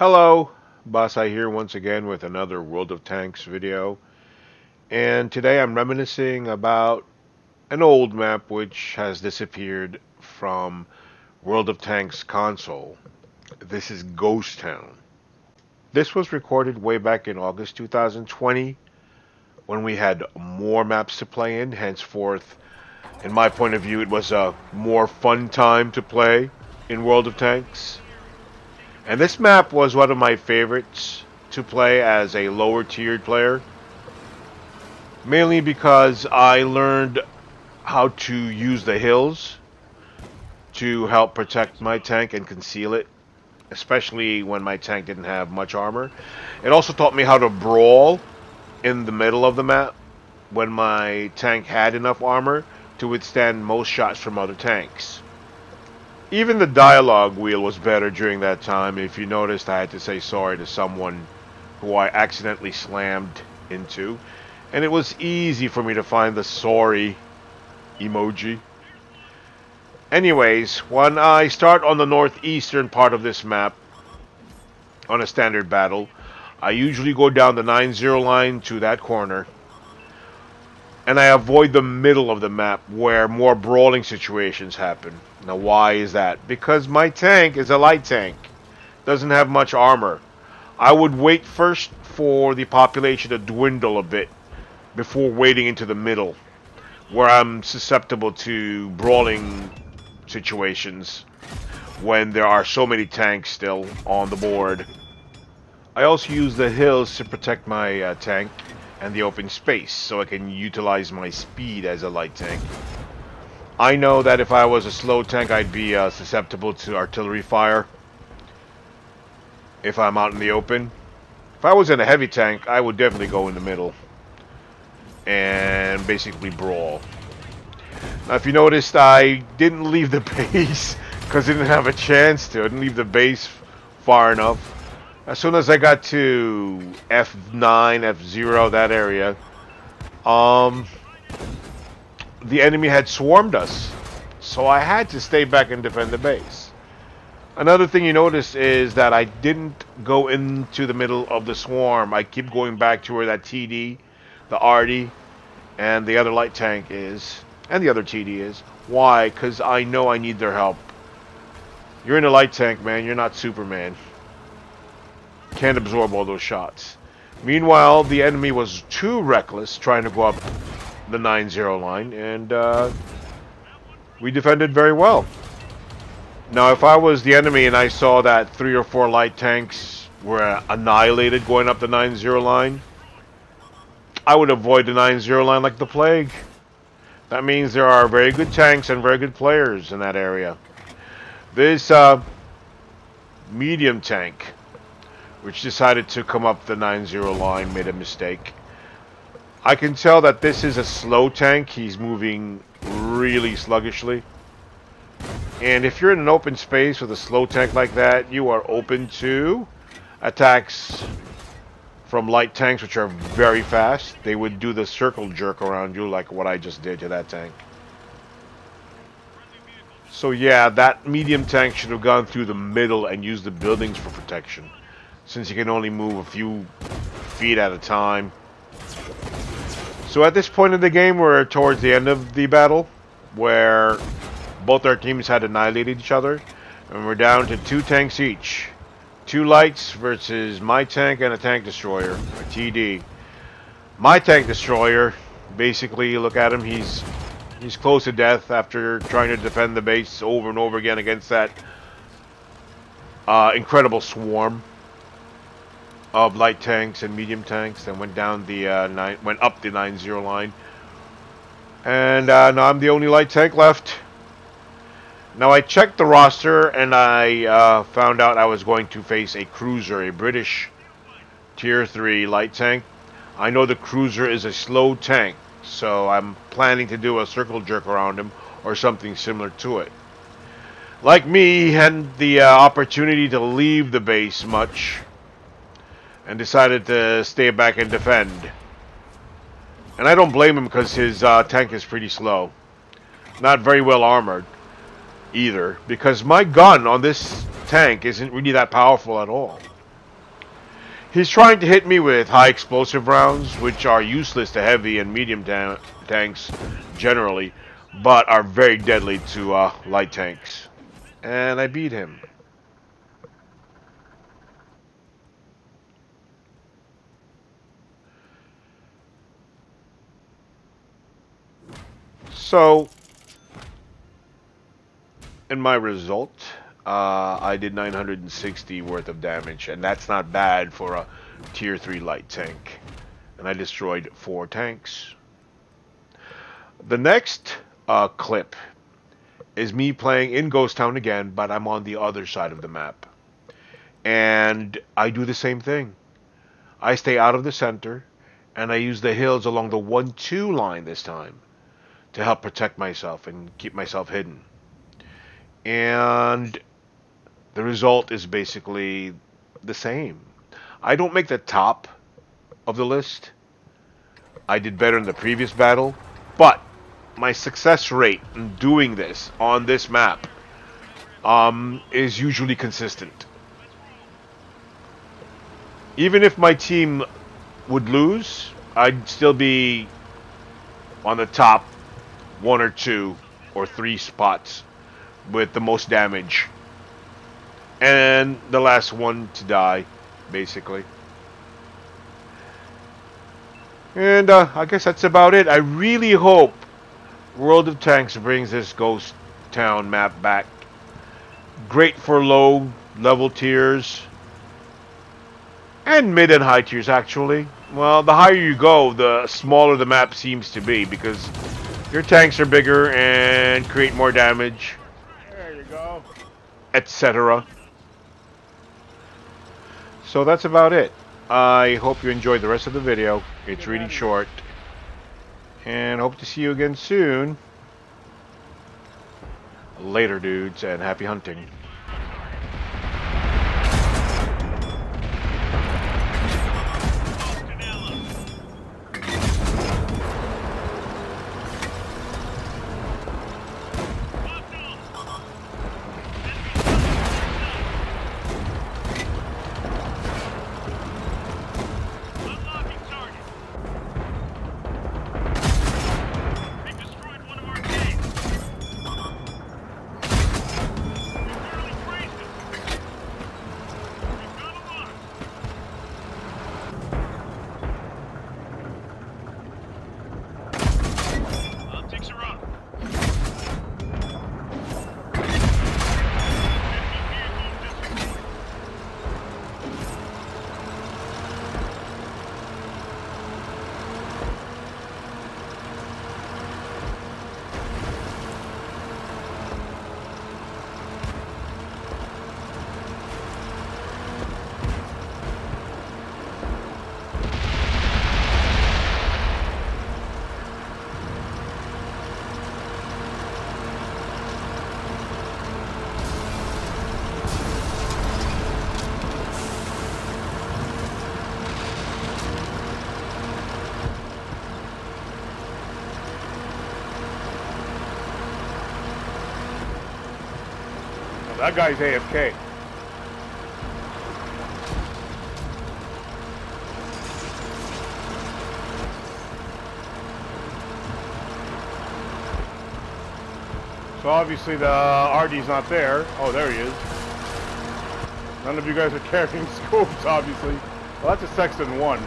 Hello, Basai here once again with another World of Tanks video. And today I'm reminiscing about an old map which has disappeared from World of Tanks console. This is Ghost Town. This was recorded way back in August 2020 when we had more maps to play in. Henceforth, in my point of view, it was a more fun time to play in World of Tanks. And this map was one of my favorites to play as a lower tiered player. Mainly because I learned how to use the hills to help protect my tank and conceal it. Especially when my tank didn't have much armor. It also taught me how to brawl in the middle of the map when my tank had enough armor to withstand most shots from other tanks. Even the dialogue wheel was better during that time. If you noticed, I had to say sorry to someone who I accidentally slammed into. And it was easy for me to find the sorry emoji. Anyways, when I start on the northeastern part of this map, on a standard battle, I usually go down the 9-0 line to that corner. And I avoid the middle of the map where more brawling situations happen. Now why is that? Because my tank is a light tank. Doesn't have much armor. I would wait first for the population to dwindle a bit before wading into the middle, where I'm susceptible to brawling situations when there are so many tanks still on the board. I also use the hills to protect my tank and the open space, so I can utilize my speed as a light tank. I know that if I was a slow tank, I'd be susceptible to artillery fire if I'm out in the open. If I was in a heavy tank, I would definitely go in the middle and basically brawl. Now, if you noticed, I didn't leave the base because I didn't have a chance to. I didn't leave the base far enough. As soon as I got to F9, F0, that area, the enemy had swarmed us. So I had to stay back and defend the base. Another thing you notice is that I didn't go into the middle of the swarm. I keep going back to where that TD, the RD, and the other light tank is, and the other TD is. Why? Because I know I need their help. You're in a light tank, man. You're not Superman. Can't absorb all those shots. Meanwhile, the enemy was too reckless trying to go up the 9-0 line, and we defended very well. Now, if I was the enemy and I saw that 3 or 4 light tanks were annihilated going up the 9-0 line, I would avoid the 9-0 line like the plague. That means there are very good tanks and very good players in that area. This medium tank, which decided to come up the 9-0 line, made a mistake. I can tell that this is a slow tank. He's moving really sluggishly. And if you're in an open space with a slow tank like that, you are open to attacks from light tanks, which are very fast. They would do the circle jerk around you like what I just did to that tank. So yeah, that medium tank should have gone through the middle and used the buildings for protection, since you can only move a few feet at a time. So at this point in the game, we're towards the end of the battle, where both our teams had annihilated each other, and we're down to 2 tanks each. 2 lights versus my tank and a tank destroyer, a TD. My tank destroyer, basically, look at him, he's close to death after trying to defend the base over and over again against that incredible swarm of light tanks and medium tanks, and went down the went up the 9-0 line. And now I'm the only light tank left. Now I checked the roster and I found out I was going to face a cruiser, a British tier 3 light tank. I know the cruiser is a slow tank, so I'm planning to do a circle jerk around him or something similar to it. Like me, he had the opportunity to leave the base much, and decided to stay back and defend. And I don't blame him because his tank is pretty slow. Not very well armored either, because my gun on this tank isn't really that powerful at all. He's trying to hit me with high explosive rounds, which are useless to heavy and medium tanks generally, but are very deadly to light tanks. And I beat him. So, in my result, I did 960 worth of damage, and that's not bad for a tier 3 light tank. And I destroyed 4 tanks. The next clip is me playing in Ghost Town again, but I'm on the other side of the map. And I do the same thing. I stay out of the center, and I use the hills along the 1-2 line this time to help protect myself and keep myself hidden. And the result is basically the same. I don't make the top of the list. I did better in the previous battle, but my success rate in doing this on this map is usually consistent. Even if my team would lose, I'd still be on the top 1 or 2 or 3 spots with the most damage. And the last one to die, basically. And I guess that's about it. I really hope World of Tanks brings this Ghost Town map back. Great for low level tiers. And mid and high tiers, actually. Well, the higher you go, the smaller the map seems to be, because your tanks are bigger and create more damage. There you go. Etc. So that's about it. I hope you enjoyed the rest of the video. It's really short. And hope to see you again soon. Later, dudes, and happy hunting. That guy's AFK. So obviously the RD's not there. Oh, there he is. None of you guys are carrying scopes, obviously. Well, that's a Sexton 1.